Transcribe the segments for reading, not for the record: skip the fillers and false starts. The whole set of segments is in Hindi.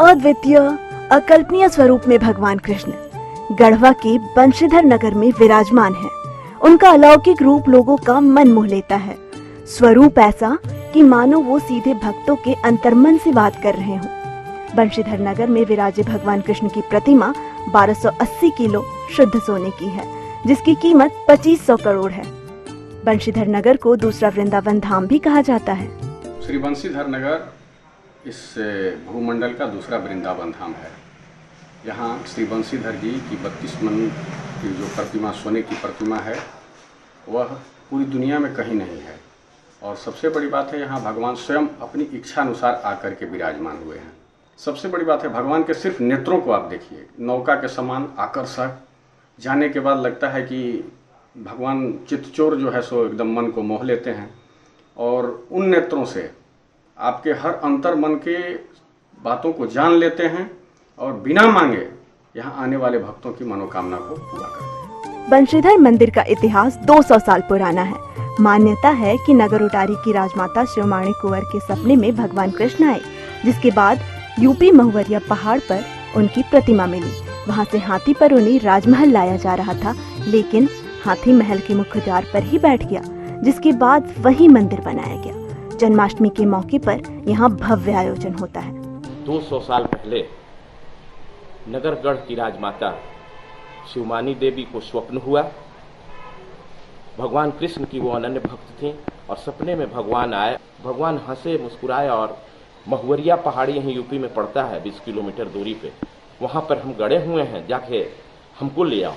अद्वितीय अकल्पनीय स्वरूप में भगवान कृष्ण गढ़वा के बंशीधर नगर में विराजमान है। उनका अलौकिक रूप लोगों का मन मोह लेता है। स्वरूप ऐसा कि मानो वो सीधे भक्तों के अंतर्मन से बात कर रहे हों। बंशीधर नगर में विराजे भगवान कृष्ण की प्रतिमा 1280 किलो शुद्ध सोने की है, जिसकी कीमत 2500 करोड़ है। बंशीधर नगर को दूसरा वृंदावन धाम भी कहा जाता है। श्री बंशीधर नगर इस भूमंडल का दूसरा वृंदावन धाम है। यहाँ श्री बंशीधर जी की 32 मन की जो प्रतिमा, सोने की प्रतिमा है, वह पूरी दुनिया में कहीं नहीं है। और सबसे बड़ी बात है, यहाँ भगवान स्वयं अपनी इच्छा अनुसार आकर के विराजमान हुए हैं। सबसे बड़ी बात है, भगवान के सिर्फ नेत्रों को आप देखिए, नौका के समान आकर्षक। जाने के बाद लगता है कि भगवान चित्तचोर जो है सो एकदम मन को मोह लेते हैं। और उन नेत्रों से आपके हर अंतर मन के बातों को जान लेते हैं और बिना मांगे यहाँ आने वाले भक्तों की मनोकामना को पूरा करते हैं। बंशीधर मंदिर का इतिहास 200 साल पुराना है। मान्यता है कि नगर उटारी की राजमाता शिवमाणी कुंवर के सपने में भगवान कृष्ण आए, जिसके बाद यूपी महुवरिया पहाड़ पर उनकी प्रतिमा मिली। वहाँ से हाथी पर उन्हें राजमहल लाया जा रहा था, लेकिन हाथी महल के मुख्य द्वार पर ही बैठ गया, जिसके बाद वही मंदिर बनाया गया। जन्माष्टमी के मौके पर यहाँ भव्य आयोजन होता है। 200 साल पहले नगरगढ़ की राजमाता शिवमानी देवी को स्वप्न हुआ। भगवान कृष्ण की वो अनन्य भक्त थी और सपने में भगवान आए। भगवान हंसे, मुस्कुराए और महुवरिया पहाड़ी यहीं यूपी में पड़ता है 20 किलोमीटर दूरी पे। वहाँ पर हम गड़े हुए हैं, जाके हमको ले आओ।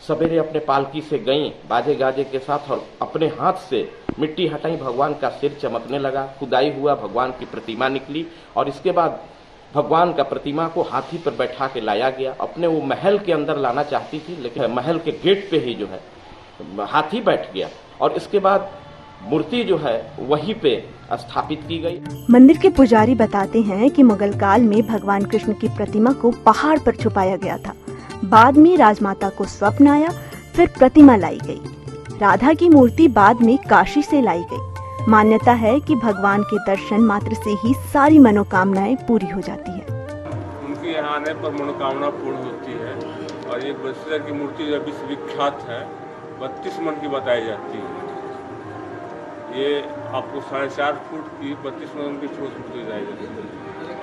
सवेरे अपने पालकी से गई बाजे गाजे के साथ और अपने हाथ से मिट्टी हटाई। भगवान का सिर चमकने लगा, खुदाई हुआ, भगवान की प्रतिमा निकली और इसके बाद भगवान का प्रतिमा को हाथी पर बैठा के लाया गया। अपने वो महल के अंदर लाना चाहती थी, लेकिन महल के गेट पे ही जो है हाथी बैठ गया और इसके बाद मूर्ति जो है वहीं पे स्थापित की गई। मंदिर के पुजारी बताते हैं कि मुगल काल में भगवान कृष्ण की प्रतिमा को पहाड़ पर छुपाया गया था। बाद में राजमाता को स्वप्न आया, फिर प्रतिमा लाई गई। राधा की मूर्ति बाद में काशी से लाई गई। मान्यता है कि भगवान के दर्शन मात्र से ही सारी मनोकामनाएं पूरी हो जाती है। उनके यहाँ आने पर मनोकामना पूर्ण होती है। और ये बंशीधर की मूर्ति जो विश्व विख्यात है, 32 मन की बताई जाती है। ये आपको 4.5 फुट की 32 मन की छोटी मूर्ति लाई जाती है।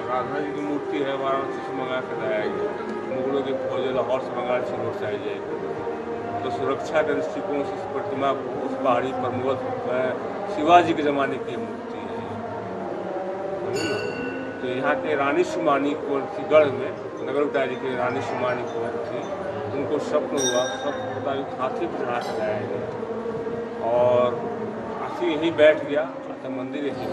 राधा जी की मूर्ति है, वाराणसी से मंगा कर लाया गया। मुगलों की फौज लाहौर से मंगा से आई जाएगी। तो सुरक्षा के दृष्टिकोण से इस प्रतिमा को उस पहाड़ी पर मुगल शिवाजी के ज़माने की मूर्ति है। तो यहाँ के रानी शिवमानी कुंवर थी, गढ़ में नगर उटारी की रानी शिवमानी कुंवर थी। उनको स्वप्न हुआ, स्वप्न मुताबिक हाथी पर चढ़ा कर लाया गया और हाथी यहीं बैठ गया, मंदिर यहीं।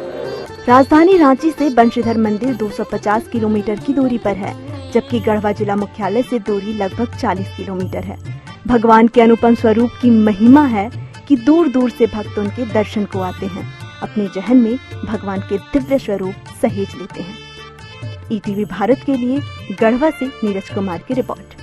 राजधानी रांची से बंशीधर मंदिर 250 किलोमीटर की दूरी पर है, जबकि गढ़वा जिला मुख्यालय से दूरी लगभग 40 किलोमीटर है। भगवान के अनुपम स्वरूप की महिमा है कि दूर दूर से भक्त उनके दर्शन को आते हैं, अपने जहन में भगवान के दिव्य स्वरूप सहेज लेते हैं। ईटीवी भारत के लिए गढ़वा से नीरज कुमार की रिपोर्ट।